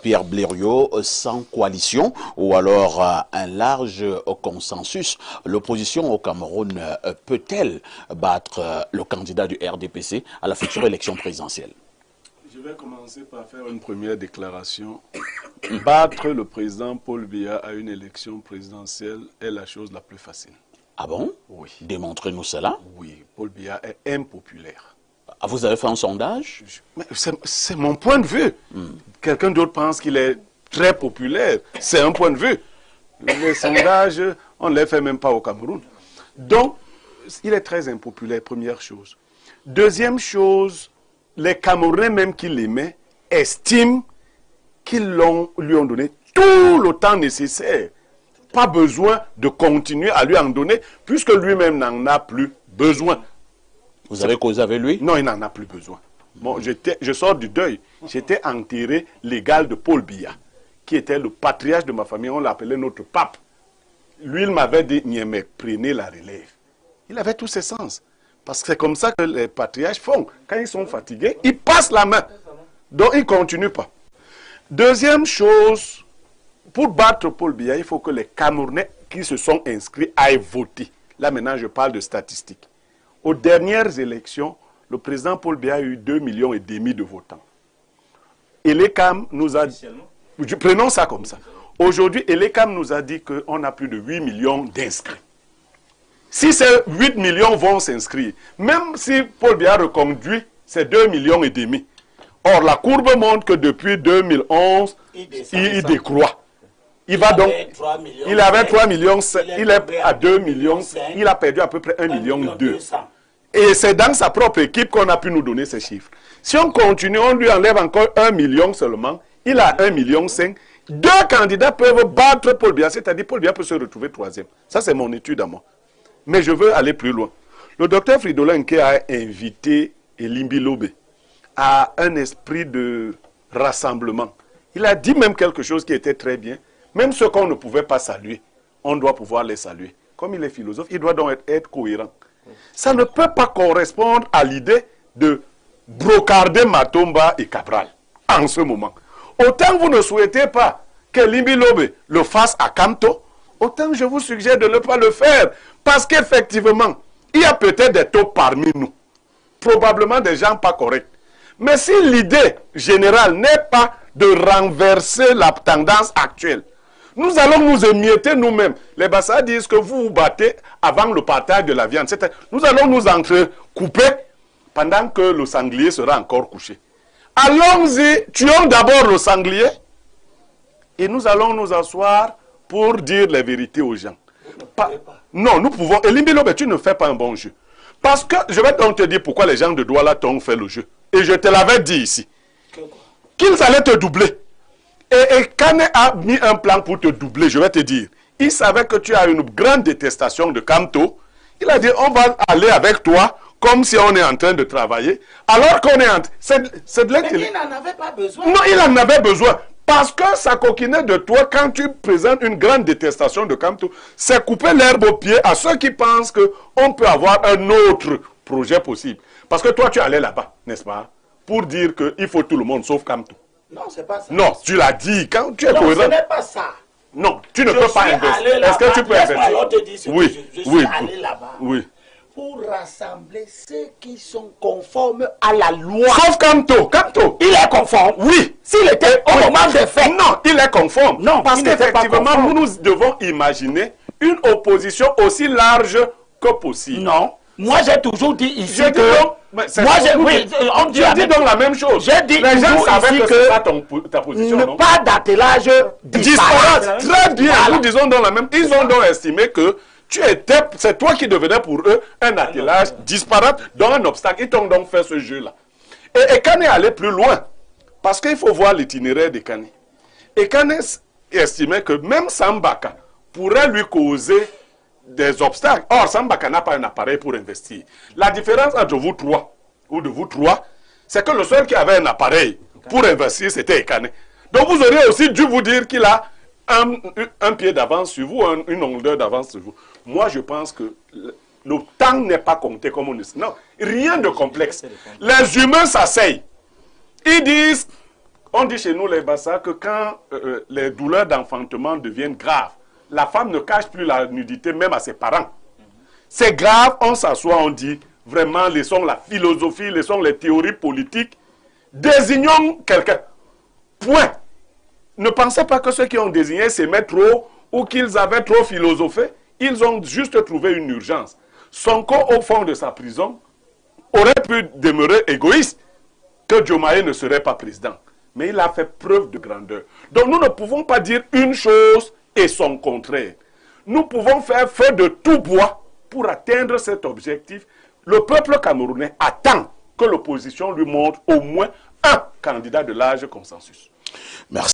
Pierre Blériot, sans coalition ou alors un large consensus, l'opposition au Cameroun peut-elle battre le candidat du RDPC à la future élection présidentielle? Je vais commencer par faire une première déclaration. Battre le président Paul Biya à une élection présidentielle est la chose la plus facile. Ah bon? Oui. Démontrez-nous cela. Oui, Paul Biya est impopulaire. Ah, vous avez fait un sondage? C'est mon point de vue. Quelqu'un d'autre pense qu'il est très populaire. C'est un point de vue. Les sondages, on ne les fait même pas au Cameroun. Donc, il est très impopulaire, première chose. Deuxième chose, les Camerounais même qui l'aimaient estiment qu'ils lui ont donné tout le temps nécessaire. Pas besoin de continuer à lui en donner, puisque lui-même n'en a plus besoin. Vous avez causé avec lui? Non, il n'en a plus besoin. Bon, je sors du deuil. J'étais enterré légal de Paul Biya, qui était le patriarche de ma famille. On l'appelait notre pape. Lui, il m'avait dit, Niémé, prenez la relève. Il avait tous ses sens. Parce que c'est comme ça que les patriarches font. Quand ils sont fatigués, ils passent la main. Donc, ils ne continuent pas. Deuxième chose, pour battre Paul Biya, il faut que les Camerounais qui se sont inscrits aillent voter. Là, maintenant, je parle de statistiques. Aux dernières élections, le président Paul Biya a eu 2,5 millions de votants. Elecam nous a dit... Prenons ça comme ça. Aujourd'hui, Elecam nous a dit qu'on a plus de 8 millions d'inscrits. Si ces 8 millions vont s'inscrire, même si Paul Biya reconduit, c'est 2,5 millions. Or, la courbe montre que depuis 2011, il décroît. Il avait 3 millions, il est à 2 millions, il a perdu à peu près 1,2 million. Et c'est dans sa propre équipe qu'on a pu nous donner ces chiffres. Si on continue, on lui enlève encore 1 million seulement, il a 1,5 million. Deux candidats peuvent battre Paul Biya, c'est-à-dire Paul Biya peut se retrouver troisième. Ça, c'est mon étude à moi. Mais je veux aller plus loin. Le docteur Fridolin Nke a invité Elimbi Lobe à un esprit de rassemblement. Il a dit même quelque chose qui était très bien. Même ceux qu'on ne pouvait pas saluer, on doit pouvoir les saluer. Comme il est philosophe, il doit donc être cohérent. Ça ne peut pas correspondre à l'idée de brocarder Matomba et Cabral en ce moment. Autant vous ne souhaitez pas que Limbi Lobe le fasse à Kamto, autant je vous suggère de ne pas le faire. Parce qu'effectivement, il y a peut-être des taupes parmi nous. Probablement des gens pas corrects. Mais si l'idée générale n'est pas de renverser la tendance actuelle, nous allons nous émietter nous-mêmes. Les Bassa disent que vous vous battez avant le partage de la viande. Nous allons nous entrecouper pendant que le sanglier sera encore couché. Allons-y, tuons d'abord le sanglier et nous allons nous asseoir pour dire les vérités aux gens. Non, nous pouvons. Elimbi Lobe, tu ne fais pas un bon jeu. Parce que, je vais donc te dire pourquoi les gens de Douala t'ont fait le jeu. Et je te l'avais dit ici. Qu'ils allaient te doubler. Et Kane a mis un plan pour te doubler, je vais te dire. Il savait que tu as une grande détestation de Kamto. Il a dit, on va aller avec toi, comme si on est en train de travailler. Alors qu'on est en train... Mais il n'en avait pas besoin. Non, il en avait besoin. Parce que ça coquinait de toi quand tu présentes une grande détestation de Kamto. C'est couper l'herbe au pied à ceux qui pensent qu'on peut avoir un autre projet possible. Parce que toi, tu allais là-bas, n'est-ce pas? Pour dire qu'il faut tout le monde sauf Kamto. Non, c'est pas ça. Non, tu l'as dit. Quand tu es cohérent. Non, ce n'est pas ça. Non, tu ne peux pas investir. Est-ce que tu peux investir? Oui, je suis allé là-bas. Oui. Pour rassembler ceux qui sont conformes à la loi. Sauf Kamto. Kamto. Il est conforme. Oui. S'il était au moment des faits. Non, il est conforme. Non, parce qu'effectivement, nous devons imaginer une opposition aussi large que possible. Non. Moi, j'ai toujours dit ici que... Moi, on dit donc la même chose. J'ai dit les gens savaient que c'est pas ta position, non? Pas d'attelage disparate. Très bien. Voilà. Nous disons dans la même... Ils ont donc estimé que c'est toi qui devenais pour eux un attelage disparate dans un obstacle. Ils t'ont donc fait ce jeu-là. Et Kane est allé plus loin. Parce qu'il faut voir l'itinéraire de Kane. Et Kane estimait que même Sambaka pourrait lui causer des obstacles. Or, Sambaka n'a pas un appareil pour investir. La différence entre vous trois, ou de vous trois, c'est que le seul qui avait un appareil pour investir, c'était Ekane. Donc vous auriez aussi dû vous dire qu'il a un pied d'avance sur vous, une longueur d'avance sur vous. Moi, je pense que le temps n'est pas compté comme on dit. Non, rien de complexe. Les humains s'asseyent. Ils disent, On dit chez nous, les Bassa, que quand les douleurs d'enfantement deviennent graves, la femme ne cache plus la nudité même à ses parents. C'est grave, on s'assoit, on dit, vraiment, laissons la philosophie, laissons les théories politiques, désignons quelqu'un. Point. Ne pensez pas que ceux qui ont désigné s'aimaient trop ou qu'ils avaient trop philosophé. Ils ont juste trouvé une urgence. Sonko, au fond de sa prison, aurait pu demeurer égoïste, que Diomaye ne serait pas président. Mais il a fait preuve de grandeur. Donc nous ne pouvons pas dire une chose et son contraire. Nous pouvons faire feu de tout bois pour atteindre cet objectif. Le peuple camerounais attend que l'opposition lui montre au moins un candidat de large consensus. Merci.